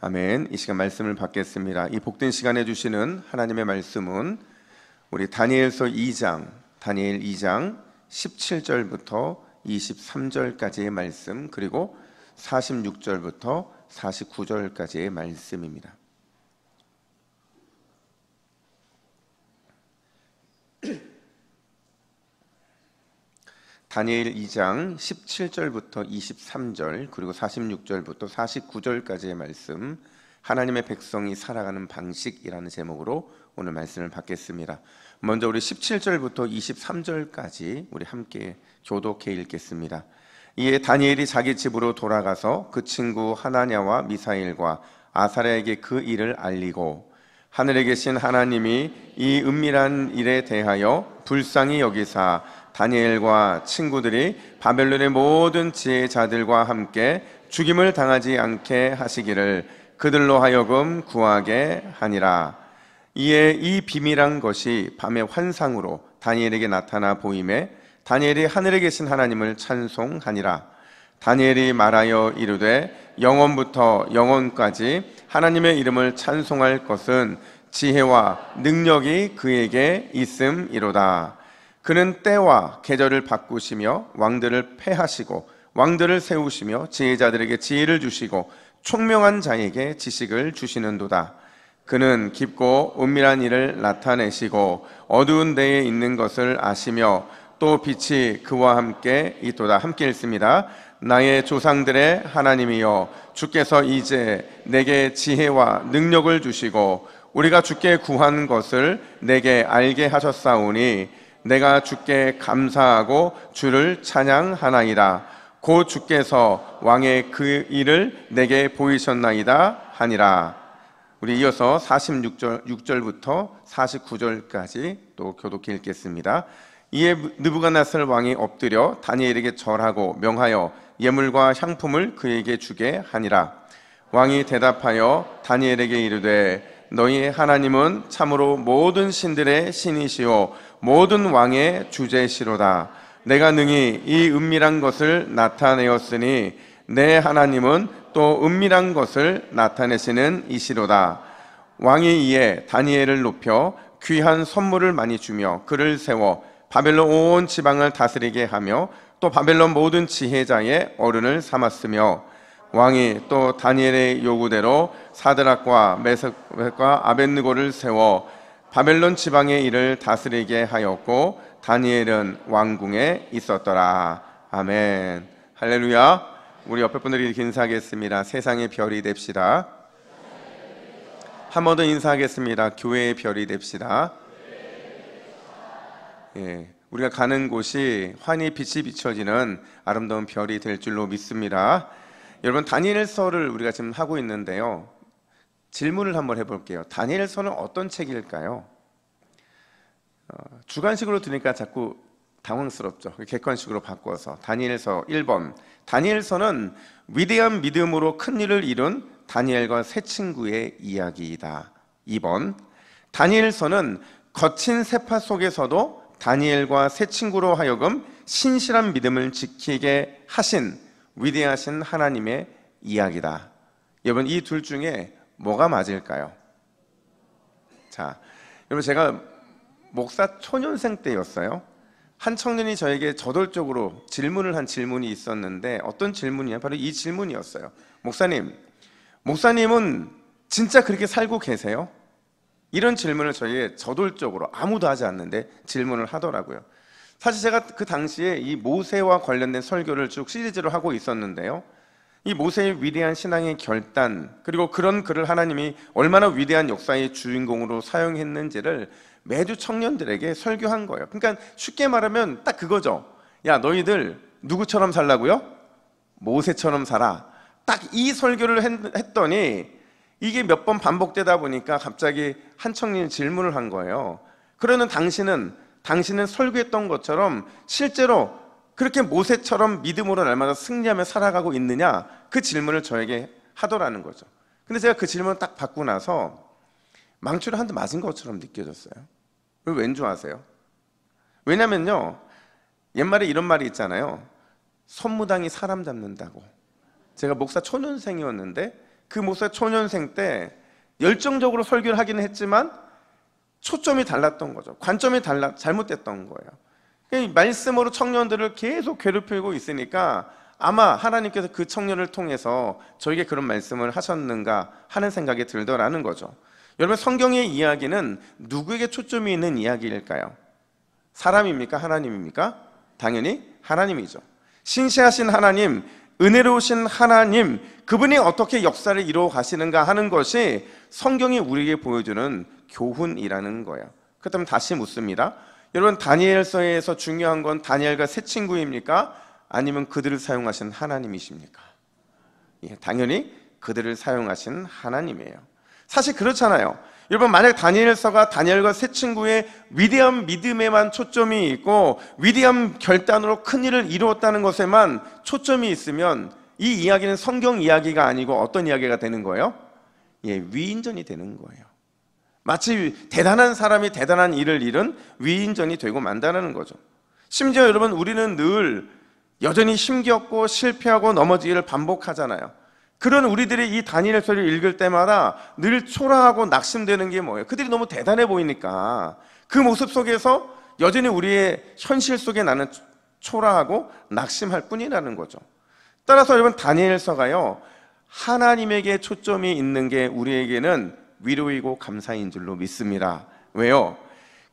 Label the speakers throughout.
Speaker 1: 아멘. 이 시간 말씀을 받겠습니다. 이 복된 시간에 주시는 하나님의 말씀은 우리 다니엘서 2장 17절부터 23절까지의 말씀, 그리고 46절부터 49절까지의 말씀입니다. 다니엘 2장 17절부터 23절, 그리고 46절부터 49절까지의 말씀, 하나님의 백성이 살아가는 방식이라는 제목으로 오늘 말씀을 받겠습니다. 먼저 우리 17절부터 23절까지 우리 함께 교독해 읽겠습니다. 이에 다니엘이 자기 집으로 돌아가서 그 친구 하나냐와 미사엘과 아사랴에게 그 일을 알리고, 하늘에 계신 하나님이 이 은밀한 일에 대하여 불쌍히 여기사 다니엘과 친구들이 바벨론의 모든 지혜자들과 함께 죽임을 당하지 않게 하시기를 그들로 하여금 구하게 하니라. 이에 이 비밀한 것이 밤의 환상으로 다니엘에게 나타나 보임에 다니엘이 하늘에 계신 하나님을 찬송하니라. 다니엘이 말하여 이르되 영원부터 영원까지 하나님의 이름을 찬송할 것은 지혜와 능력이 그에게 있음이로다. 그는 때와 계절을 바꾸시며 왕들을 패하시고 왕들을 세우시며 지혜자들에게 지혜를 주시고 총명한 자에게 지식을 주시는도다. 그는 깊고 은밀한 일을 나타내시고 어두운 데에 있는 것을 아시며 또 빛이 그와 함께 있도다. 함께 읽습니다. 나의 조상들의 하나님이여, 주께서 이제 내게 지혜와 능력을 주시고 우리가 주께 구한 것을 내게 알게 하셨사오니 내가 주께 감사하고 주를 찬양하나이다. 곧 주께서 왕의 그 일을 내게 보이셨나이다 하니라. 우리 이어서 46절부터 49절까지 또 교독해 읽겠습니다. 이에 느부갓네살 왕이 엎드려 다니엘에게 절하고 명하여 예물과 향품을 그에게 주게 하니라. 왕이 대답하여 다니엘에게 이르되 너희 하나님은 참으로 모든 신들의 신이시오 모든 왕의 주제시로다. 내가 능히 이 은밀한 것을 나타내었으니 내 하나님은 또 은밀한 것을 나타내시는 이시로다. 왕이 이에 다니엘을 높여 귀한 선물을 많이 주며 그를 세워 바벨론 온 지방을 다스리게 하며 또 바벨론 모든 지혜자의 어른을 삼았으며, 왕이 또 다니엘의 요구대로 사드락과 메삭과 아벳느고를 세워 바벨론 지방의 일을 다스리게 하였고 다니엘은 왕궁에 있었더라. 아멘. 할렐루야. 우리 옆에 분들이 인사하겠습니다. 세상의 별이 됩시다. 한 번 더 인사하겠습니다. 교회의 별이 됩시다. 우리가 가는 곳이 환히 빛이 비춰지는 아름다운 별이 될 줄로 믿습니다. 여러분, 다니엘서를 우리가 지금 하고 있는데요, 질문을 한번 해볼게요. 다니엘서는 어떤 책일까요? 주관식으로 들으니까 자꾸 당황스럽죠. 객관식으로 바꿔서 다니엘서 1번, 다니엘서는 위대한 믿음으로 큰 일을 이룬 다니엘과 세 친구의 이야기이다. 2번, 다니엘서는 거친 세파 속에서도 다니엘과 세 친구로 하여금 신실한 믿음을 지키게 하신 위대하신 하나님의 이야기다. 여러분, 이 둘 중에 뭐가 맞을까요? 자, 여러분, 제가 목사 초년생 때였어요. 한 청년이 저에게 저돌적으로 질문을 한 질문이 있었는데, 어떤 질문이냐? 바로 이 질문이었어요. 목사님은 진짜 그렇게 살고 계세요? 이런 질문을 저에게 저돌적으로 아무도 하지 않는데 질문을 하더라고요. 사실 제가 그 당시에 이 모세와 관련된 설교를 쭉 시리즈로 하고 있었는데요, 이 모세의 위대한 신앙의 결단, 그리고 그런 그를 하나님이 얼마나 위대한 역사의 주인공으로 사용했는지를 매주 청년들에게 설교한 거예요. 그러니까 쉽게 말하면 딱 그거죠. 야, 너희들 누구처럼 살라고요? 모세처럼 살아. 딱 이 설교를 했더니 이게 몇 번 반복되다 보니까 갑자기 한 청년이 질문을 한 거예요. 그러는 당신은 설교했던 것처럼 실제로 그렇게 모세처럼 믿음으로 날마다 승리하며 살아가고 있느냐? 그 질문을 저에게 하더라는 거죠. 근데 제가 그 질문을 딱 받고 나서 망치를 한 대 맞은 것처럼 느껴졌어요. 왠 줄 아세요? 왜냐면요, 옛말에 이런 말이 있잖아요. 선무당이 사람 잡는다고. 제가 목사 초년생이었는데 그 목사 초년생 때 열정적으로 설교를 하기는 했지만 초점이 달랐던 거죠. 관점이 잘못됐던 거예요. 말씀으로 청년들을 계속 괴롭히고 있으니까 아마 하나님께서 그 청년을 통해서 저에게 그런 말씀을 하셨는가 하는 생각이 들더라는 거죠. 여러분, 성경의 이야기는 누구에게 초점이 있는 이야기일까요? 사람입니까? 하나님입니까? 당연히 하나님이죠. 신실하신 하나님, 은혜로우신 하나님, 그분이 어떻게 역사를 이루어 가시는가 하는 것이 성경이 우리에게 보여주는 교훈이라는 거예요. 그렇다면 다시 묻습니다. 여러분, 다니엘서에서 중요한 건 다니엘과 세 친구입니까? 아니면 그들을 사용하신 하나님이십니까? 예, 당연히 그들을 사용하신 하나님이에요. 사실 그렇잖아요. 여러분, 만약 다니엘서가 다니엘과 세 친구의 위대한 믿음에만 초점이 있고 위대한 결단으로 큰 일을 이루었다는 것에만 초점이 있으면 이 이야기는 성경 이야기가 아니고 어떤 이야기가 되는 거예요? 예, 위인전이 되는 거예요. 마치 대단한 사람이 대단한 일을 이룬 위인전이 되고 만다는 거죠. 심지어 여러분, 우리는 늘 여전히 힘겹고 실패하고 넘어지기를 반복하잖아요. 그런 우리들이 이 다니엘서를 읽을 때마다 늘 초라하고 낙심되는 게 뭐예요? 그들이 너무 대단해 보이니까 그 모습 속에서 여전히 우리의 현실 속에 나는 초라하고 낙심할 뿐이라는 거죠. 따라서 여러분, 다니엘서가요, 하나님에게 초점이 있는 게 우리에게는 위로이고 감사인 줄로 믿습니다. 왜요?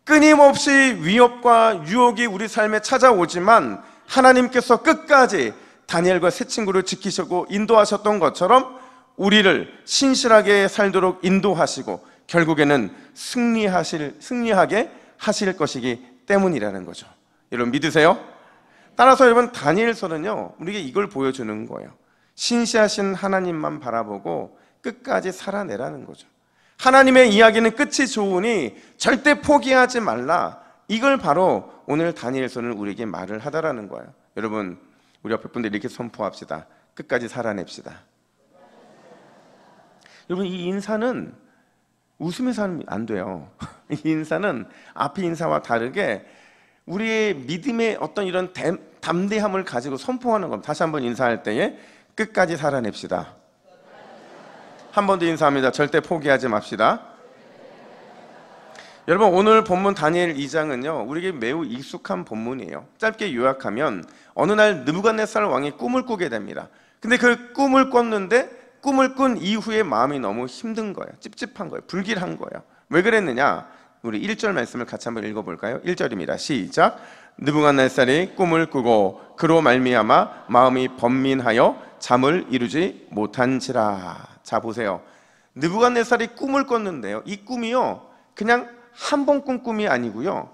Speaker 1: 끊임없이 위협과 유혹이 우리 삶에 찾아오지만 하나님께서 끝까지 다니엘과 세 친구를 지키시고 인도하셨던 것처럼 우리를 신실하게 살도록 인도하시고 결국에는 승리하게 하실 것이기 때문이라는 거죠. 여러분, 믿으세요? 따라서 여러분, 다니엘서는요, 우리에게 이걸 보여주는 거예요. 신실하신 하나님만 바라보고 끝까지 살아내라는 거죠. 하나님의 이야기는 끝이 좋으니 절대 포기하지 말라. 이걸 바로 오늘 다니엘서는 우리에게 말을 하다라는 거예요. 여러분, 우리 옆에 분들 이렇게 선포합시다. 끝까지 살아냅시다. 여러분, 이 인사는 웃으면서 하면 안 돼요. 이 인사는 앞의 인사와 다르게 우리의 믿음의 어떤 이런 담대함을 가지고 선포하는 겁니다. 다시 한번 인사할 때에 끝까지 살아냅시다. 한 번 더 인사합니다. 절대 포기하지 맙시다. 여러분, 오늘 본문 다니엘 2장은요 우리에게 매우 익숙한 본문이에요. 짧게 요약하면 어느 날 느부갓네살 왕이 꿈을 꾸게 됩니다. 근데 그 꿈을 꿨는데 꿈을 꾼 이후에 마음이 너무 힘든 거예요. 찝찝한 거예요. 불길한 거예요. 왜 그랬느냐? 우리 1절 말씀을 같이 한번 읽어볼까요? 1절입니다. 시작. 느부갓네살이 꿈을 꾸고 그로 말미암아 마음이 번민하여 잠을 이루지 못한지라. 자, 보세요. 느부갓네살이 꿈을 꿨는데요, 이 꿈이요 그냥 한 번 꾼 꿈이 아니고요,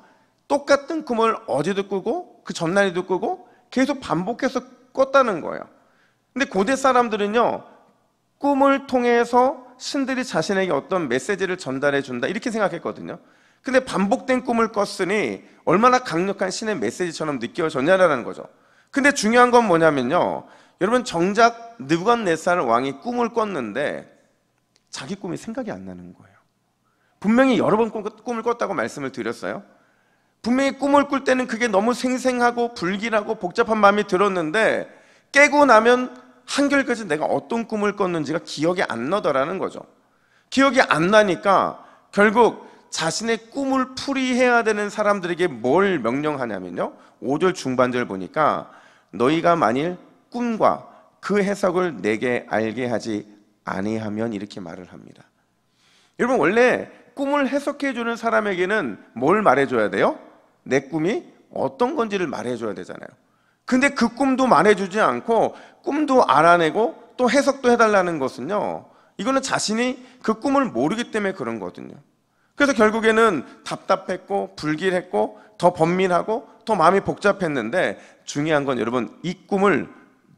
Speaker 1: 똑같은 꿈을 어제도 꾸고 그 전날에도 꾸고 계속 반복해서 꿨다는 거예요. 근데 고대 사람들은요, 꿈을 통해서 신들이 자신에게 어떤 메시지를 전달해 준다 이렇게 생각했거든요. 근데 반복된 꿈을 꿨으니 얼마나 강력한 신의 메시지처럼 느껴졌냐라는 거죠. 근데 중요한 건 뭐냐면요, 여러분, 정작 느부갓네살 왕이 꿈을 꿨는데 자기 꿈이 생각이 안 나는 거예요. 분명히 여러 번 꿈을 꿨다고 말씀을 드렸어요. 분명히 꿈을 꿀 때는 그게 너무 생생하고 불길하고 복잡한 마음이 들었는데 깨고 나면 한결까지 내가 어떤 꿈을 꿨는지가 기억이 안 나더라는 거죠. 기억이 안 나니까 결국 자신의 꿈을 풀이해야 되는 사람들에게 뭘 명령하냐면요, 5절 중반절 보니까 너희가 만일 꿈과 그 해석을 내게 알게 하지 아니하면, 이렇게 말을 합니다. 여러분, 원래 꿈을 해석해 주는 사람에게는 뭘 말해줘야 돼요? 내 꿈이 어떤 건지를 말해줘야 되잖아요. 근데 그 꿈도 말해주지 않고 꿈도 알아내고 또 해석도 해달라는 것은요, 이거는 자신이 그 꿈을 모르기 때문에 그런 거거든요. 그래서 결국에는 답답했고 불길했고 더 번민하고 더 마음이 복잡했는데, 중요한 건 여러분, 이 꿈을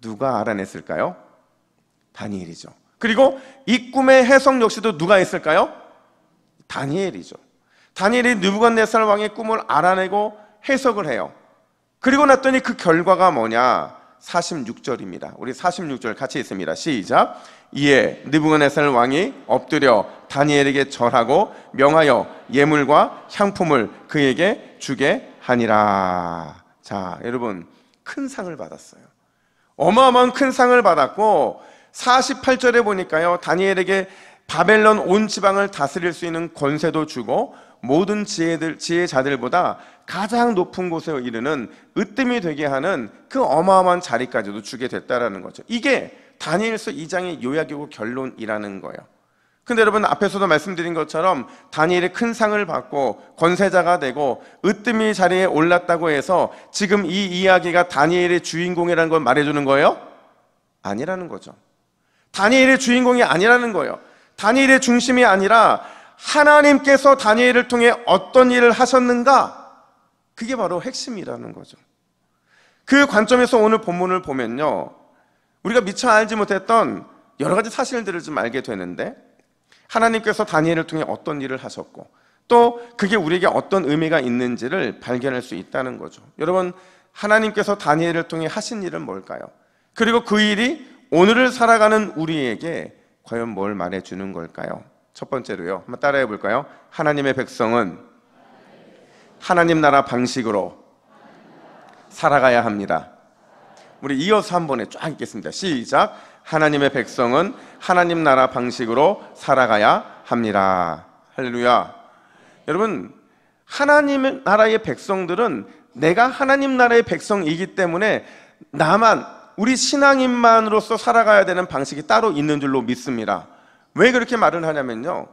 Speaker 1: 누가 알아냈을까요? 다니엘이죠. 그리고 이 꿈의 해석 역시도 누가 했을까요? 다니엘이죠. 다니엘이 느부갓네살 왕의 꿈을 알아내고 해석을 해요. 그리고 났더니 그 결과가 뭐냐? 46절입니다. 우리 46절 같이 있습니다. 시작. 이에 느부갓네살 왕이 엎드려 다니엘에게 절하고 명하여 예물과 향품을 그에게 주게 하니라. 자, 여러분, 큰 상을 받았어요. 어마어마한 큰 상을 받았고, 48절에 보니까요, 다니엘에게 바벨론 온 지방을 다스릴 수 있는 권세도 주고 모든 지혜자들보다 가장 높은 곳에 이르는 으뜸이 되게 하는 그 어마어마한 자리까지도 주게 됐다라는 거죠. 이게 다니엘서 2장의 요약이고 결론이라는 거예요. 근데 여러분, 앞에서도 말씀드린 것처럼 다니엘이 큰 상을 받고 권세자가 되고 으뜸이 자리에 올랐다고 해서 지금 이 이야기가 다니엘의 주인공이라는 걸 말해주는 거예요? 아니라는 거죠. 다니엘의 주인공이 아니라는 거예요. 다니엘의 중심이 아니라 하나님께서 다니엘을 통해 어떤 일을 하셨는가, 그게 바로 핵심이라는 거죠. 그 관점에서 오늘 본문을 보면요, 우리가 미처 알지 못했던 여러 가지 사실들을 좀 알게 되는데, 하나님께서 다니엘을 통해 어떤 일을 하셨고 또 그게 우리에게 어떤 의미가 있는지를 발견할 수 있다는 거죠. 여러분, 하나님께서 다니엘을 통해 하신 일은 뭘까요? 그리고 그 일이 오늘을 살아가는 우리에게 과연 뭘 말해주는 걸까요? 첫 번째로요, 한번 따라해 볼까요? 하나님의 백성은 하나님 나라 방식으로 살아가야 합니다. 우리 이어서 한 번에 쫙 읽겠습니다. 시작. 하나님의 백성은 하나님 나라 방식으로 살아가야 합니다. 할렐루야. 여러분, 하나님 나라의 백성들은 내가 하나님 나라의 백성이기 때문에 나만, 우리 신앙인만으로서 살아가야 되는 방식이 따로 있는 줄로 믿습니다. 왜 그렇게 말을 하냐면요,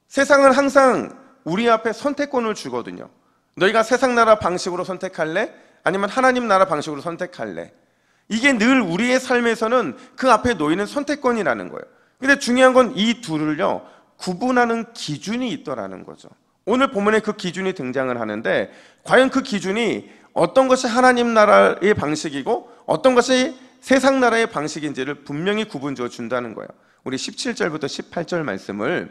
Speaker 1: 세상은 항상 우리 앞에 선택권을 주거든요. 너희가 세상 나라 방식으로 선택할래? 아니면 하나님 나라 방식으로 선택할래? 이게 늘 우리의 삶에서는 그 앞에 놓이는 선택권이라는 거예요. 근데 중요한 건 이 둘을요, 구분하는 기준이 있더라는 거죠. 오늘 본문에 그 기준이 등장을 하는데, 과연 그 기준이 어떤 것이 하나님 나라의 방식이고 어떤 것이 세상 나라의 방식인지를 분명히 구분지어 준다는 거예요. 우리 17절부터 18절 말씀을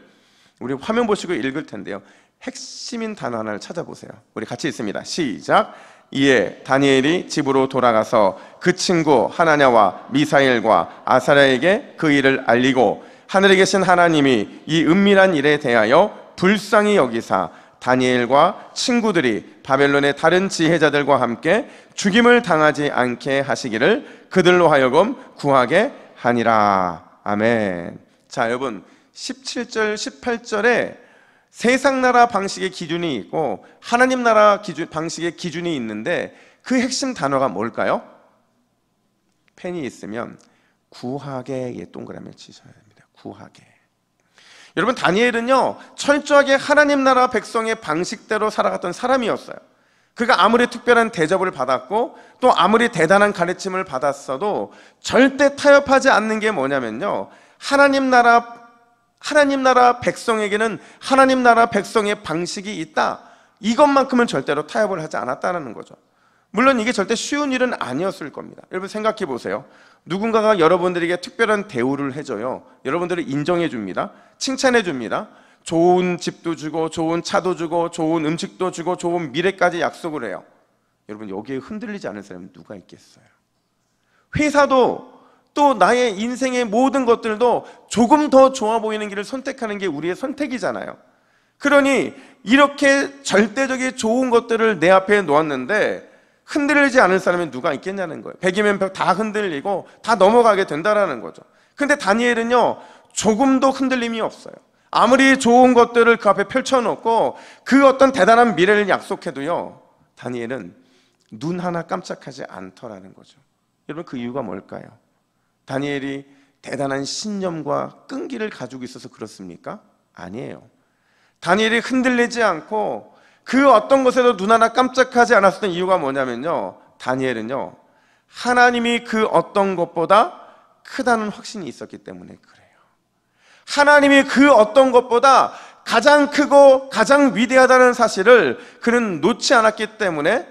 Speaker 1: 우리 화면 보시고 읽을 텐데요, 핵심인 단어 하나를 찾아보세요. 우리 같이 읽습니다. 시작. 이에 다니엘이 집으로 돌아가서 그 친구 하나냐와 미사엘과 아사랴에게 그 일을 알리고 하늘에 계신 하나님이 이 은밀한 일에 대하여 불쌍히 여기사 다니엘과 친구들이 바벨론의 다른 지혜자들과 함께 죽임을 당하지 않게 하시기를 그들로 하여금 구하게 하니라. 아멘. 자, 여러분, 17절 18절에 세상 나라 방식의 기준이 있고 하나님 나라 방식의 기준이 있는데, 그 핵심 단어가 뭘까요? 펜이 있으면 구하게에 동그라미 치셔야 됩니다. 구하게. 여러분, 다니엘은요, 철저하게 하나님 나라 백성의 방식대로 살아갔던 사람이었어요. 그가 아무리 특별한 대접을 받았고 또 아무리 대단한 가르침을 받았어도 절대 타협하지 않는 게 뭐냐면요, 하나님 나라 백성에게는 하나님 나라 백성의 방식이 있다, 이것만큼은 절대로 타협을 하지 않았다는 거죠. 물론 이게 절대 쉬운 일은 아니었을 겁니다. 여러분, 생각해 보세요. 누군가가 여러분들에게 특별한 대우를 해줘요. 여러분들을 인정해 줍니다. 칭찬해 줍니다. 좋은 집도 주고 좋은 차도 주고 좋은 음식도 주고 좋은 미래까지 약속을 해요. 여러분, 여기에 흔들리지 않을 사람은 누가 있겠어요? 회사도 또 나의 인생의 모든 것들도 조금 더 좋아 보이는 길을 선택하는 게 우리의 선택이잖아요. 그러니 이렇게 절대적인 좋은 것들을 내 앞에 놓았는데 흔들리지 않을 사람이 누가 있겠냐는 거예요. 100이면 100 다 흔들리고 다 넘어가게 된다라는 거죠. 근데 다니엘은요, 조금도 흔들림이 없어요. 아무리 좋은 것들을 그 앞에 펼쳐놓고 그 어떤 대단한 미래를 약속해도요, 다니엘은 눈 하나 깜짝하지 않더라는 거죠. 여러분, 그 이유가 뭘까요? 다니엘이 대단한 신념과 끈기를 가지고 있어서 그렇습니까? 아니에요. 다니엘이 흔들리지 않고 그 어떤 것에도 눈 하나 깜짝하지 않았던 이유가 뭐냐면요, 다니엘은요, 하나님이 그 어떤 것보다 크다는 확신이 있었기 때문에 그래요. 하나님이 그 어떤 것보다 가장 크고 가장 위대하다는 사실을 그는 놓지 않았기 때문에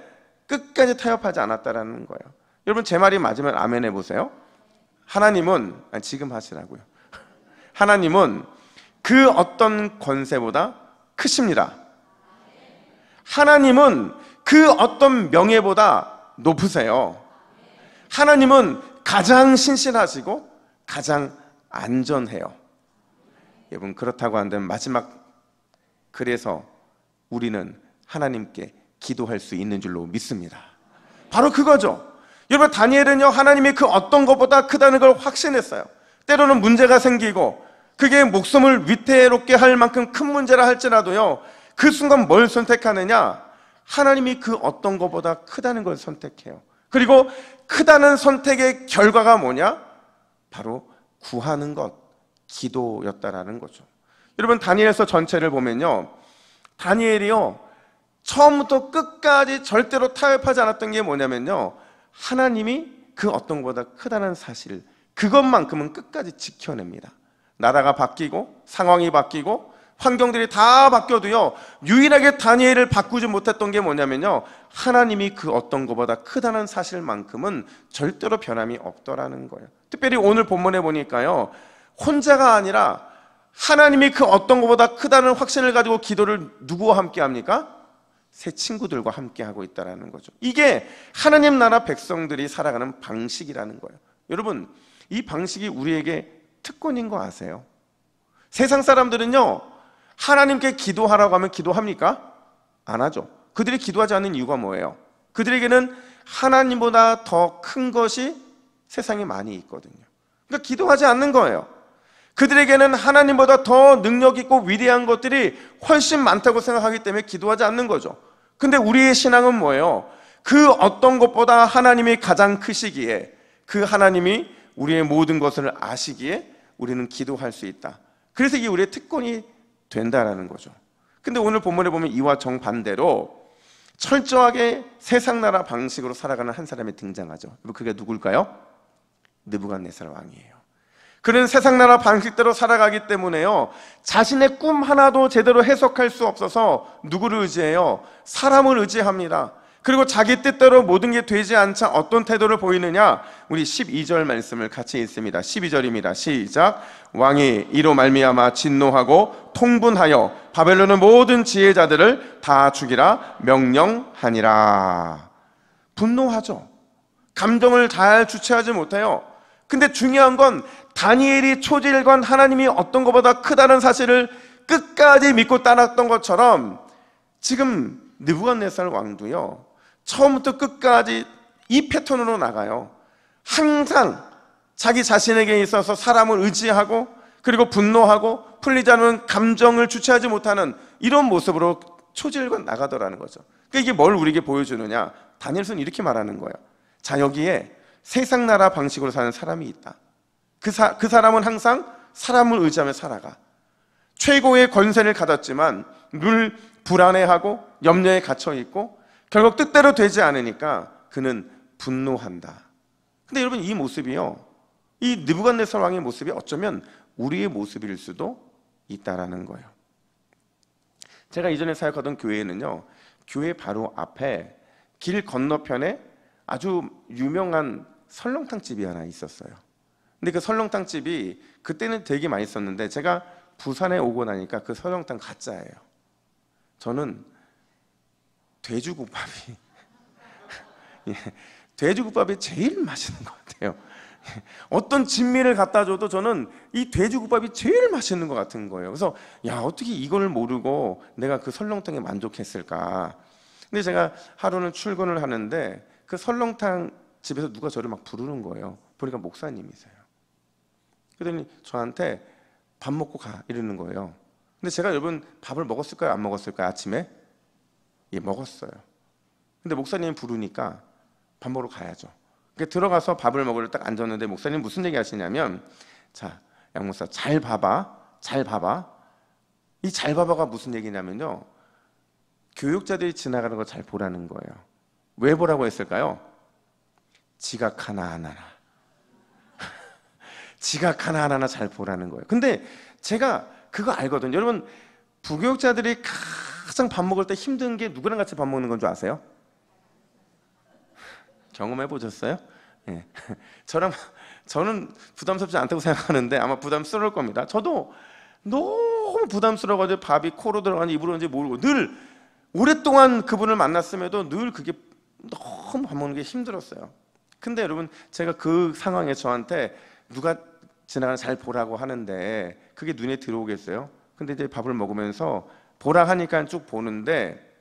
Speaker 1: 끝까지 타협하지 않았다는 거예요. 여러분, 제 말이 맞으면 아멘 해보세요. 하나님은, 지금 하시라고요. 하나님은 그 어떤 권세보다 크십니다. 하나님은 그 어떤 명예보다 높으세요. 하나님은 가장 신실하시고 가장 안전해요. 여러분, 그렇다고 한다면 마지막, 그래서 우리는 하나님께 기도할 수 있는 줄로 믿습니다. 바로 그거죠. 여러분, 다니엘은요, 하나님이 그 어떤 것보다 크다는 걸 확신했어요. 때로는 문제가 생기고 그게 목숨을 위태롭게 할 만큼 큰 문제라 할지라도요, 그 순간 뭘 선택하느냐? 하나님이 그 어떤 것보다 크다는 걸 선택해요. 그리고 크다는 선택의 결과가 뭐냐? 바로 구하는 것, 기도였다라는 거죠. 여러분, 다니엘서 전체를 보면요, 다니엘이요 처음부터 끝까지 절대로 타협하지 않았던 게 뭐냐면요, 하나님이 그 어떤 것보다 크다는 사실, 그것만큼은 끝까지 지켜냅니다. 나라가 바뀌고 상황이 바뀌고 환경들이 다 바뀌어도요, 유일하게 다니엘을 바꾸지 못했던 게 뭐냐면요, 하나님이 그 어떤 것보다 크다는 사실만큼은 절대로 변함이 없더라는 거예요. 특별히 오늘 본문에 보니까요, 혼자가 아니라 하나님이 그 어떤 것보다 크다는 확신을 가지고 기도를 누구와 함께 합니까? 새 친구들과 함께 하고 있다는 거죠. 이게 하나님 나라 백성들이 살아가는 방식이라는 거예요. 여러분, 이 방식이 우리에게 특권인 거 아세요? 세상 사람들은요, 하나님께 기도하라고 하면 기도합니까? 안 하죠. 그들이 기도하지 않는 이유가 뭐예요? 그들에게는 하나님보다 더 큰 것이 세상에 많이 있거든요. 그러니까 기도하지 않는 거예요. 그들에게는 하나님보다 더 능력 있고 위대한 것들이 훨씬 많다고 생각하기 때문에 기도하지 않는 거죠. 근데 우리의 신앙은 뭐예요? 그 어떤 것보다 하나님이 가장 크시기에, 그 하나님이 우리의 모든 것을 아시기에 우리는 기도할 수 있다. 그래서 이게 우리의 특권이 된다라는 거죠. 근데 오늘 본문에 보면 이와 정반대로 철저하게 세상 나라 방식으로 살아가는 한 사람이 등장하죠. 그게 누굴까요? 느부갓네살 왕이에요. 그는 세상 나라 방식대로 살아가기 때문에요, 자신의 꿈 하나도 제대로 해석할 수 없어서 누구를 의지해요? 사람을 의지합니다. 그리고 자기 뜻대로 모든 게 되지 않자 어떤 태도를 보이느냐? 우리 12절 말씀을 같이 읽습니다. 12절입니다. 시작. 왕이 이로 말미암아 진노하고 통분하여 바벨론의 모든 지혜자들을 다 죽이라 명령하니라. 분노하죠. 감정을 잘 주체하지 못해요. 근데 중요한 건 다니엘이 초지일관 하나님이 어떤 것보다 크다는 사실을 끝까지 믿고 따랐던 것처럼 지금 느부갓네살 왕도요, 처음부터 끝까지 이 패턴으로 나가요. 항상 자기 자신에게 있어서 사람을 의지하고, 그리고 분노하고 풀리지 않은 감정을 주체하지 못하는 이런 모습으로 초지일관 나가더라는 거죠. 그러니까 이게 뭘 우리에게 보여주느냐? 다니엘서는 이렇게 말하는 거예요. 자, 여기에 세상 나라 방식으로 사는 사람이 있다. 그 사람은 항상 사람을 의지하며 살아가. 최고의 권세를 가졌지만 늘 불안해하고 염려에 갇혀있고 결국 뜻대로 되지 않으니까 그는 분노한다. 근데 여러분, 이 모습이요, 이 느부갓네살 왕의 모습이 어쩌면 우리의 모습일 수도 있다라는 거예요. 제가 이전에 사역하던 교회에는요, 교회 바로 앞에 길 건너편에 아주 유명한 설렁탕 집이 하나 있었어요. 근데 그 설렁탕 집이 그때는 되게 맛있었는데 제가 부산에 오고 나니까 그 설렁탕 가짜예요. 저는 돼지국밥이 예, 돼지국밥이 제일 맛있는 것 같아요. 어떤 진미를 갖다 줘도 저는 이 돼지국밥이 제일 맛있는 것 같은 거예요. 그래서 야, 어떻게 이걸 모르고 내가 그 설렁탕에 만족했을까. 근데 제가 하루는 출근을 하는데 그 설렁탕 집에서 누가 저를 막 부르는 거예요. 보니까 목사님이세요. 그러더니 저한테 밥 먹고 가 이러는 거예요. 근데 제가 여러분 밥을 먹었을까요? 안 먹었을까요? 아침에? 예, 먹었어요. 근데 목사님이 부르니까 밥 먹으러 가야죠. 그러니까 들어가서 밥을 먹으러 딱 앉았는데 목사님 무슨 얘기 하시냐면, 자, 양 목사 잘 봐봐. 잘 봐봐. 이 잘 봐봐가 무슨 얘기냐면요, 교육자들이 지나가는 거 잘 보라는 거예요. 왜 보라고 했을까요? 지각 하나하나 지각 하나하나 잘 보라는 거예요. 근데 제가 그거 알거든요. 여러분, 부교육자들이 가장 밥 먹을 때 힘든 게 누구랑 같이 밥 먹는 건 줄 아세요? 경험해 보셨어요? 예. 저는 부담스럽지 않다고 생각하는데 아마 부담스러울 겁니다. 저도 너무 부담스러워가지고 밥이 코로 들어가는지 입으로 들어가는지 모르고 늘 오랫동안 그분을 만났음에도 늘 그게 너무 밥 먹는 게 힘들었어요. 근데 여러분, 제가 그 상황에 저한테 누가 지나가는 잘 보라고 하는데 그게 눈에 들어오겠어요? 근데 이제 밥을 먹으면서 보라 하니까 쭉 보는데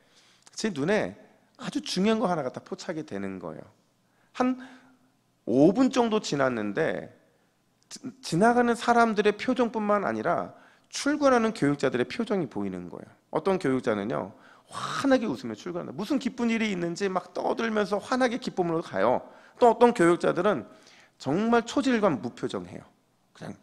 Speaker 1: 제 눈에 아주 중요한 거 하나가 다 포착이 되는 거예요. 한 5분 정도 지났는데 지나가는 사람들의 표정뿐만 아니라 출근하는 교육자들의 표정이 보이는 거예요. 어떤 교육자는요, 환하게 웃으며 출근한다. 무슨 기쁜 일이 있는지 막 떠들면서 환하게 기쁨으로 가요. 또 어떤 교육자들은 정말 초질관 무표정해요. 그냥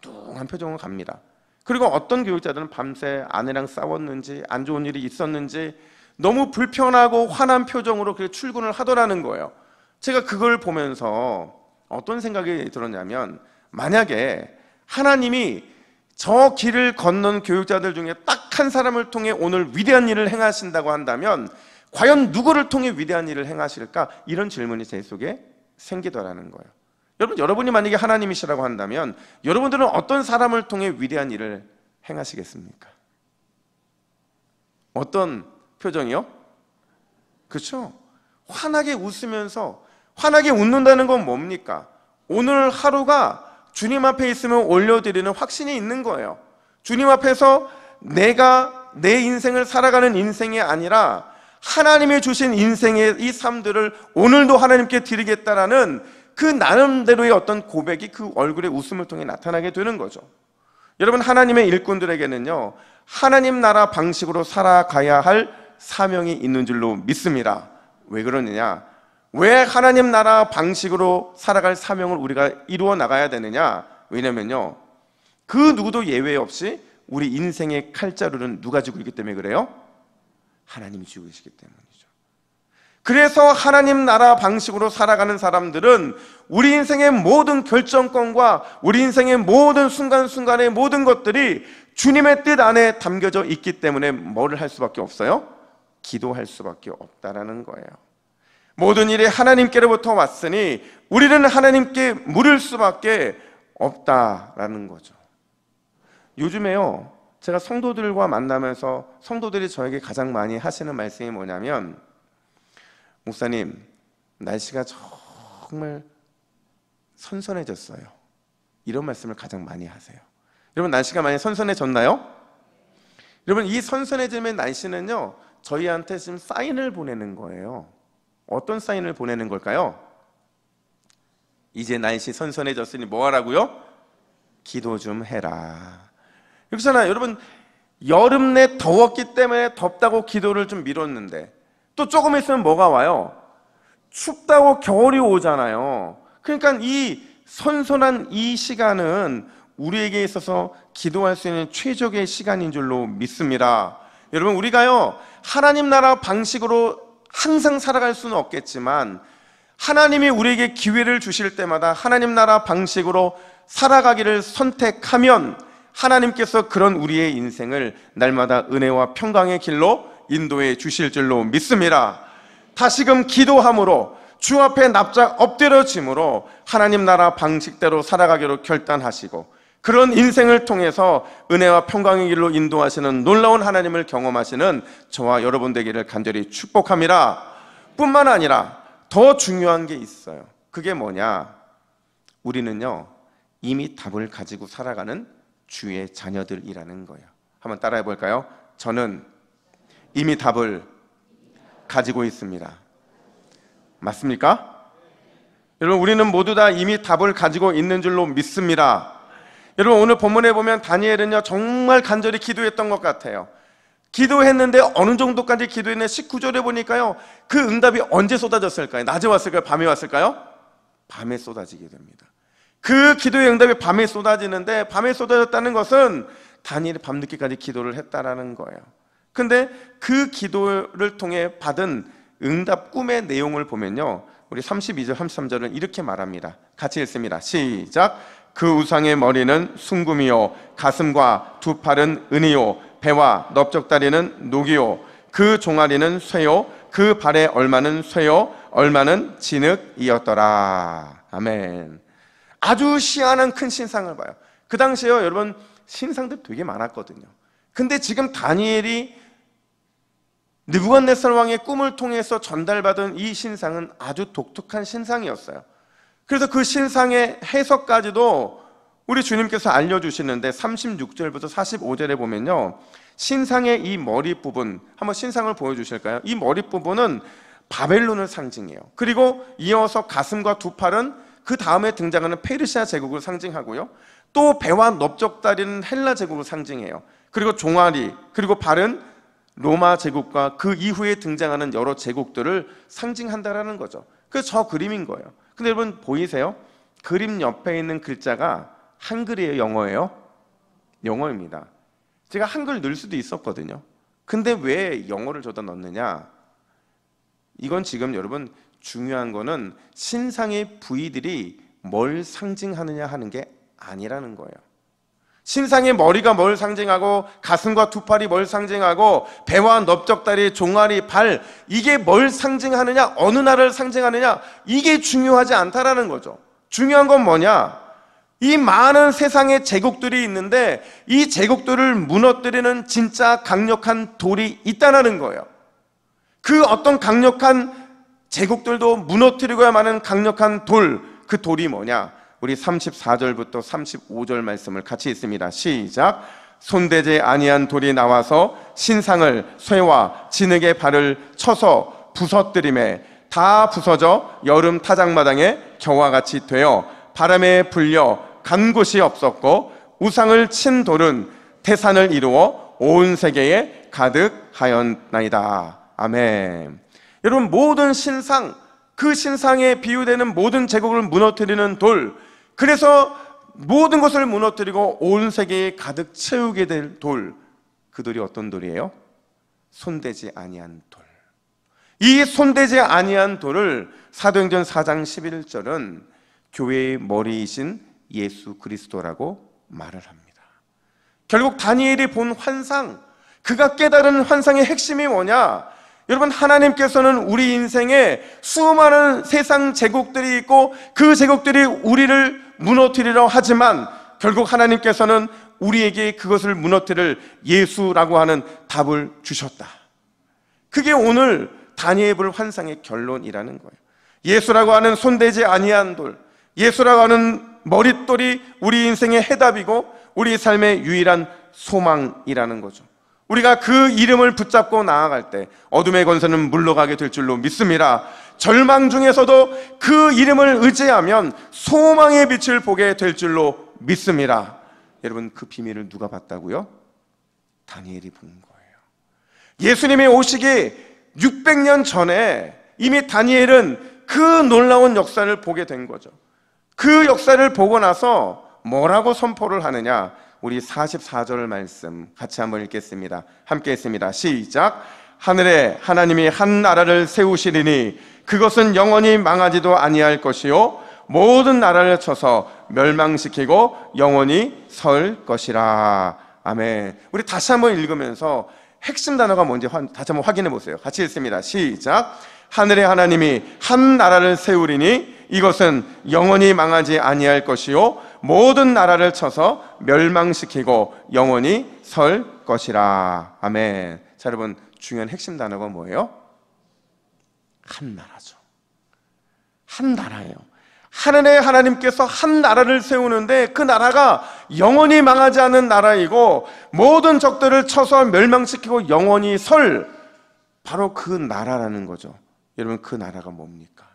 Speaker 1: 뚱한 표정으로 갑니다. 그리고 어떤 교육자들은 밤새 아내랑 싸웠는지 안 좋은 일이 있었는지 너무 불편하고 화난 표정으로 그렇게 출근을 하더라는 거예요. 제가 그걸 보면서 어떤 생각이 들었냐면, 만약에 하나님이 저 길을 건넌 교육자들 중에 딱 한 사람을 통해 오늘 위대한 일을 행하신다고 한다면 과연 누구를 통해 위대한 일을 행하실까? 이런 질문이 제 속에 생기더라는 거예요. 여러분이 만약에 하나님이시라고 한다면 여러분들은 어떤 사람을 통해 위대한 일을 행하시겠습니까? 어떤 표정이요? 그렇죠? 환하게 웃으면서, 환하게 웃는다는 건 뭡니까? 오늘 하루가 주님 앞에 있으면 올려드리는 확신이 있는 거예요. 주님 앞에서 내가 내 인생을 살아가는 인생이 아니라 하나님이 주신 인생의 이 삶들을 오늘도 하나님께 드리겠다라는 그 나름대로의 어떤 고백이 그 얼굴의 웃음을 통해 나타나게 되는 거죠. 여러분, 하나님의 일꾼들에게는요, 하나님 나라 방식으로 살아가야 할 사명이 있는 줄로 믿습니다. 왜 그러느냐? 왜 하나님 나라 방식으로 살아갈 사명을 우리가 이루어 나가야 되느냐? 왜냐면요, 그 누구도 예외 없이 우리 인생의 칼자루는 누가 쥐고 있기 때문에 그래요? 하나님이 쥐고 계시기 때문이죠. 그래서 하나님 나라 방식으로 살아가는 사람들은 우리 인생의 모든 결정권과 우리 인생의 모든 순간순간의 모든 것들이 주님의 뜻 안에 담겨져 있기 때문에 뭐를 할 수밖에 없어요? 기도할 수밖에 없다라는 거예요. 모든 일이 하나님께로부터 왔으니 우리는 하나님께 물을 수밖에 없다라는 거죠. 요즘에요, 제가 성도들과 만나면서 성도들이 저에게 가장 많이 하시는 말씀이 뭐냐면, 목사님, 날씨가 정말 선선해졌어요. 이런 말씀을 가장 많이 하세요. 여러분, 날씨가 많이 선선해졌나요? 여러분, 이 선선해짐의 날씨는요, 저희한테 지금 사인을 보내는 거예요. 어떤 사인을 보내는 걸까요? 이제 날씨 선선해졌으니 뭐 하라고요? 기도 좀 해라. 그렇잖아요. 여러분, 여름 내 더웠기 때문에 덥다고 기도를 좀 미뤘는데 또 조금 있으면 뭐가 와요? 춥다고 겨울이 오잖아요. 그러니까 이 선선한 이 시간은 우리에게 있어서 기도할 수 있는 최적의 시간인 줄로 믿습니다. 여러분, 우리가요, 하나님 나라 방식으로 항상 살아갈 수는 없겠지만 하나님이 우리에게 기회를 주실 때마다 하나님 나라 방식으로 살아가기를 선택하면 하나님께서 그런 우리의 인생을 날마다 은혜와 평강의 길로 인도해 주실 줄로 믿습니다. 다시금 기도함으로 주 앞에 납작 엎드려짐으로 하나님 나라 방식대로 살아가기로 결단하시고 그런 인생을 통해서 은혜와 평강의 길로 인도하시는 놀라운 하나님을 경험하시는 저와 여러분 되기를 간절히 축복합니다. 뿐만 아니라 더 중요한 게 있어요. 그게 뭐냐? 우리는요, 이미 답을 가지고 살아가는 주의 자녀들이라는 거예요. 한번 따라해 볼까요? 저는 이미 답을 가지고 있습니다. 맞습니까? 여러분, 우리는 모두 다 이미 답을 가지고 있는 줄로 믿습니다. 여러분, 오늘 본문에 보면 다니엘은요, 정말 간절히 기도했던 것 같아요. 기도했는데 어느 정도까지 기도했는데 19절에 보니까요, 그 응답이 언제 쏟아졌을까요? 낮에 왔을까요? 밤에 왔을까요? 밤에 쏟아지게 됩니다. 그 기도의 응답이 밤에 쏟아지는데, 밤에 쏟아졌다는 것은 다니엘이 밤늦게까지 기도를 했다라는 거예요. 근데 그 기도를 통해 받은 응답 꿈의 내용을 보면요, 우리 32절 33절은 이렇게 말합니다. 같이 읽습니다. 시작. 그 우상의 머리는 순금이요, 가슴과 두 팔은 은이요, 배와 넓적다리는 녹이요, 그 종아리는 쇠요, 그 발의 얼마는 쇠요, 얼마는 진흙이었더라. 아멘. 아주 희한한 큰 신상을 봐요. 그 당시에요, 여러분, 신상들 되게 많았거든요. 근데 지금 다니엘이 느부갓네살 왕의 꿈을 통해서 전달받은 이 신상은 아주 독특한 신상이었어요. 그래서 그 신상의 해석까지도 우리 주님께서 알려주시는데 36절부터 45절에 보면요, 신상의 이 머리 부분, 한번 신상을 보여주실까요? 이 머리 부분은 바벨론을 상징해요. 그리고 이어서 가슴과 두 팔은 그 다음에 등장하는 페르시아 제국을 상징하고요. 또 배와 넓적다리는 헬라 제국을 상징해요. 그리고 종아리, 그리고 발은 로마 제국과 그 이후에 등장하는 여러 제국들을 상징한다라는 거죠. 그래서 저 그림인 거예요. 근데 여러분 보이세요? 그림 옆에 있는 글자가 한글이에요, 영어예요? 영어입니다. 제가 한글 넣을 수도 있었거든요. 근데 왜 영어를 저다 넣느냐? 이건 지금 여러분 중요한 거는 신상의 부위들이 뭘 상징하느냐 하는 게 아니라는 거예요. 신상의 머리가 뭘 상징하고 가슴과 두 팔이 뭘 상징하고 배와 넓적다리, 종아리, 발, 이게 뭘 상징하느냐, 어느 나라를 상징하느냐, 이게 중요하지 않다라는 거죠. 중요한 건 뭐냐? 이 많은 세상의 제국들이 있는데 이 제국들을 무너뜨리는 진짜 강력한 돌이 있다는 거예요. 그 어떤 강력한 제국들도 무너뜨리고야 하는 강력한 돌, 그 돌이 뭐냐? 우리 34절부터 35절 말씀을 같이 읽습니다. 시작. 손대지 아니한 돌이 나와서 신상을 쇠와 진흙의 발을 쳐서 부서뜨림에 다 부서져 여름 타작마당에 겨와 같이 되어 바람에 불려 간 곳이 없었고 우상을 친 돌은 태산을 이루어 온 세계에 가득하였나이다. 아멘. 여러분, 모든 신상, 그 신상에 비유되는 모든 제국을 무너뜨리는 돌, 그래서 모든 것을 무너뜨리고 온 세계에 가득 채우게 될 돌, 그 돌이 어떤 돌이에요? 손대지 아니한 돌. 이 손대지 아니한 돌을 사도행전 4장 11절은 교회의 머리이신 예수 그리스도라고 말을 합니다. 결국 다니엘이 본 환상, 그가 깨달은 환상의 핵심이 뭐냐? 여러분, 하나님께서는 우리 인생에 수많은 세상 제국들이 있고 그 제국들이 우리를 무너뜨리려 하지만 결국 하나님께서는 우리에게 그것을 무너뜨릴 예수라고 하는 답을 주셨다. 그게 오늘 다니엘 볼 환상의 결론이라는 거예요. 예수라고 하는 손대지 아니한 돌, 예수라고 하는 머릿돌이 우리 인생의 해답이고 우리 삶의 유일한 소망이라는 거죠. 우리가 그 이름을 붙잡고 나아갈 때 어둠의 권세는 물러가게 될 줄로 믿습니다. 절망 중에서도 그 이름을 의지하면 소망의 빛을 보게 될 줄로 믿습니다. 여러분, 그 비밀을 누가 봤다고요? 다니엘이 본 거예요. 예수님이 오시기 600년 전에 이미 다니엘은 그 놀라운 역사를 보게 된 거죠. 그 역사를 보고 나서 뭐라고 선포를 하느냐? 우리 44절 말씀 같이 한번 읽겠습니다. 함께 읽습니다. 시작. 하늘에 하나님이 한 나라를 세우시리니 그것은 영원히 망하지도 아니할 것이요 모든 나라를 쳐서 멸망시키고 영원히 설 것이라. 아멘. 우리 다시 한번 읽으면서 핵심 단어가 뭔지 다시 한번 확인해 보세요. 같이 읽습니다. 시작. 하늘에 하나님이 한 나라를 세우리니 이것은 영원히 망하지 아니할 것이요 모든 나라를 쳐서 멸망시키고 영원히 설 것이라. 아멘. 자, 여러분, 중요한 핵심 단어가 뭐예요? 한 나라죠. 한 나라예요. 하늘에 하나님께서 한 나라를 세우는데 그 나라가 영원히 망하지 않는 나라이고 모든 적들을 쳐서 멸망시키고 영원히 설, 바로 그 나라라는 거죠. 여러분, 그 나라가 뭡니까?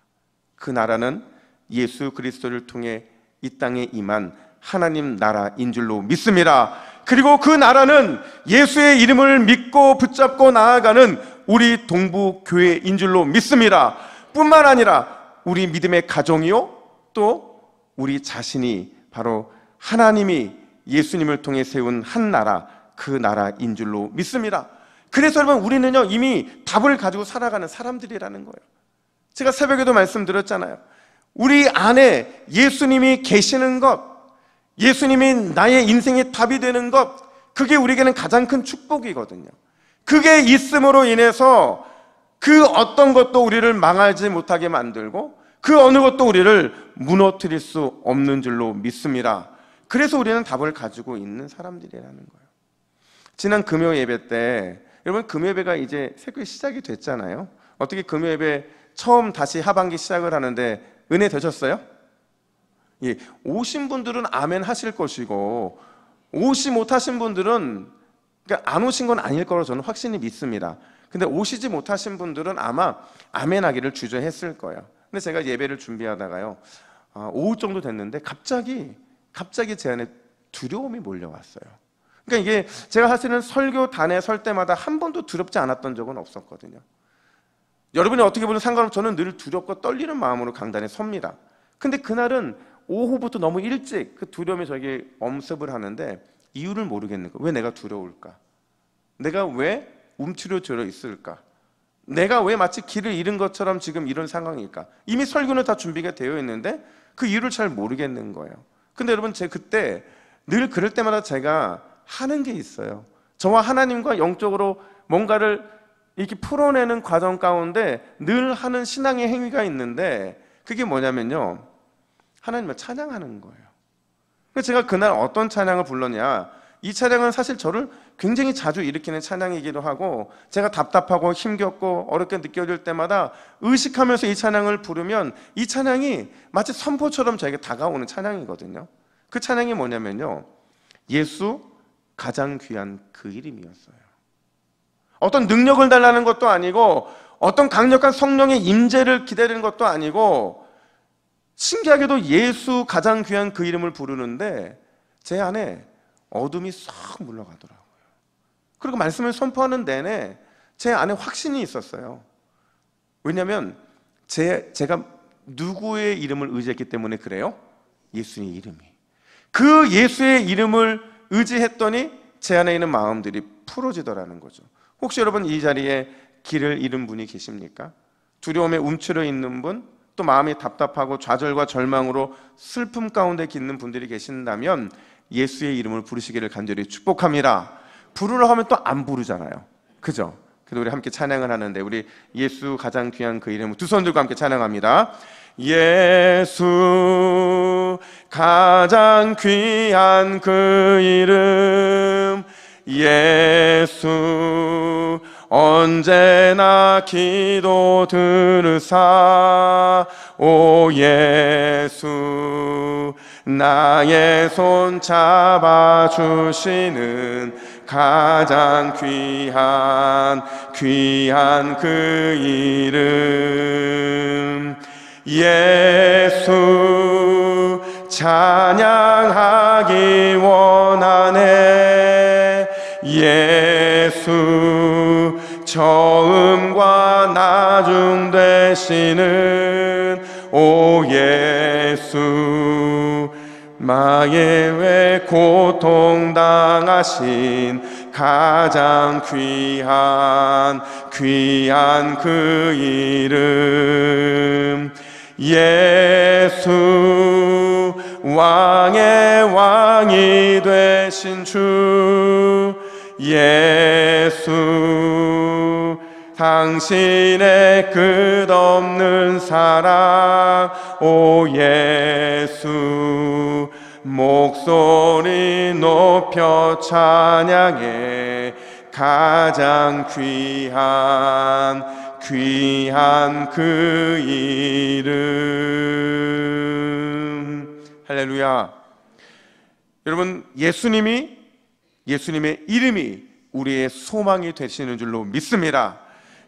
Speaker 1: 그 나라는 예수 그리스도를 통해 이 땅에 임한 하나님 나라인 줄로 믿습니다. 그리고 그 나라는 예수의 이름을 믿고 붙잡고 나아가는 우리 동부교회인 줄로 믿습니다. 뿐만 아니라 우리 믿음의 가정이요, 또 우리 자신이 바로 하나님이 예수님을 통해 세운 한 나라, 그 나라인 줄로 믿습니다. 그래서 여러분, 우리는요 이미 답을 가지고 살아가는 사람들이라는 거예요. 제가 새벽에도 말씀드렸잖아요. 우리 안에 예수님이 계시는 것, 예수님이 나의 인생의 답이 되는 것, 그게 우리에게는 가장 큰 축복이거든요. 그게 있음으로 인해서 그 어떤 것도 우리를 망하지 못하게 만들고 그 어느 것도 우리를 무너뜨릴 수 없는 줄로 믿습니다. 그래서 우리는 답을 가지고 있는 사람들이라는 거예요. 지난 금요 예배 때, 여러분, 금요 예배가 이제 새롭게 시작이 됐잖아요. 어떻게 금요 예배 처음 다시 하반기 시작을 하는데 은혜 되셨어요? 예, 오신 분들은 아멘 하실 것이고 오시 못하신 분들은, 그러니까 안 오신 건 아닐 거라고 저는 확신이 믿습니다. 근데 오시지 못하신 분들은 아마 아멘 하기를 주저했을 거예요. 근데 제가 예배를 준비하다가요, 오후 정도 됐는데 갑자기 제 안에 두려움이 몰려왔어요. 그러니까 이게 제가 사실은 설교단에 설 때마다 한 번도 두렵지 않았던 적은 없었거든요. 여러분이 어떻게 보면 상관없이 저는 늘 두렵고 떨리는 마음으로 강단에 섭니다. 근데 그날은 오후부터 너무 일찍 그 두려움이 저에게 엄습을 하는데 이유를 모르겠는 거예요. 왜 내가 두려울까? 내가 왜 움츠러져 있을까? 내가 왜 마치 길을 잃은 것처럼 지금 이런 상황일까? 이미 설교는 다 준비가 되어 있는데 그 이유를 잘 모르겠는 거예요. 근데 여러분, 제가 그때 늘 그럴 때마다 제가 하는 게 있어요. 저와 하나님과 영적으로 뭔가를 이렇게 풀어내는 과정 가운데 늘 하는 신앙의 행위가 있는데 그게 뭐냐면요, 하나님을 찬양하는 거예요. 그래서 제가 그날 어떤 찬양을 불렀냐, 이 찬양은 사실 저를 굉장히 자주 일으키는 찬양이기도 하고 제가 답답하고 힘겹고 어렵게 느껴질 때마다 의식하면서 이 찬양을 부르면 이 찬양이 마치 선포처럼 저에게 다가오는 찬양이거든요. 그 찬양이 뭐냐면요, 예수 가장 귀한 그 이름이었어요. 어떤 능력을 달라는 것도 아니고 어떤 강력한 성령의 임재를 기다리는 것도 아니고 신기하게도 예수 가장 귀한 그 이름을 부르는데 제 안에 어둠이 싹 물러가더라고요. 그리고 말씀을 선포하는 내내 제 안에 확신이 있었어요. 왜냐하면 제가 누구의 이름을 의지했기 때문에 그래요? 예수의 이름이. 그 예수의 이름을 의지했더니 제 안에 있는 마음들이 풀어지더라는 거죠. 혹시 여러분 이 자리에 길을 잃은 분이 계십니까? 두려움에 움츠러 있는 분, 또 마음이 답답하고 좌절과 절망으로 슬픔 가운데 있는 분들이 계신다면 예수의 이름을 부르시기를 간절히 축복합니다. 부르러 하면 또 안 부르잖아요. 그죠? 그래도 우리 함께 찬양을 하는데 우리 예수 가장 귀한 그 이름 두 손 들고 함께 찬양합니다. 예수 가장 귀한 그 이름, 예수 언제나 기도 들으사, 오 예수 나의 손 잡아주시는 가장 귀한 그 이름, 예수 찬양하기 원하네. 예수 처음과 나중 되시는 오 예수, 마의 외 고통 당하신 가장 귀한 그 이름, 예수 왕의 왕이 되신 주, 예수 당신의 끝없는 사랑, 오 예수 목소리 높여 찬양해 가장 귀한 그 이름. 할렐루야. 여러분, 예수님의 이름이 우리의 소망이 되시는 줄로 믿습니다.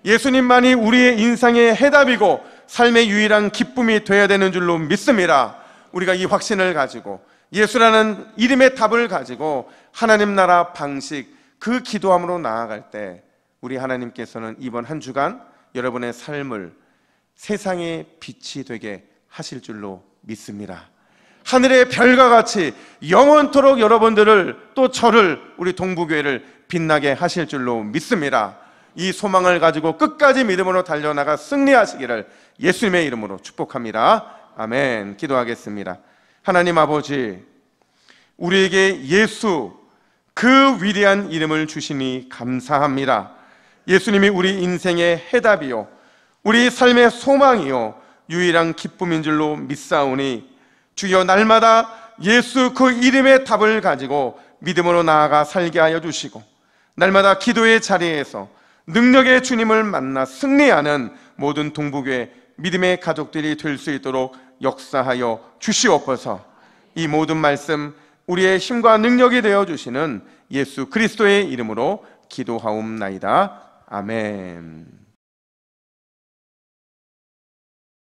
Speaker 1: 예수님만이 우리의 인생의 해답이고 삶의 유일한 기쁨이 되어야 되는 줄로 믿습니다. 우리가 이 확신을 가지고 예수라는 이름의 답을 가지고 하나님 나라 방식 그 기도함으로 나아갈 때 우리 하나님께서는 이번 한 주간 여러분의 삶을 세상의 빛이 되게 하실 줄로 믿습니다. 하늘의 별과 같이 영원토록 여러분들을 또 저를 우리 동부교회를 빛나게 하실 줄로 믿습니다. 이 소망을 가지고 끝까지 믿음으로 달려나가 승리하시기를 예수님의 이름으로 축복합니다. 아멘. 기도하겠습니다. 하나님 아버지, 우리에게 예수 그 위대한 이름을 주시니 감사합니다. 예수님이 우리 인생의 해답이요 우리 삶의 소망이요 유일한 기쁨인 줄로 믿사오니 주여 날마다 예수 그 이름의 답을 가지고 믿음으로 나아가 살게 하여 주시고 날마다 기도의 자리에서 능력의 주님을 만나 승리하는 모든 동부교회 믿음의 가족들이 될 수 있도록 역사하여 주시옵소서. 이 모든 말씀 우리의 힘과 능력이 되어 주시는 예수 그리스도의 이름으로 기도하옵나이다. 아멘.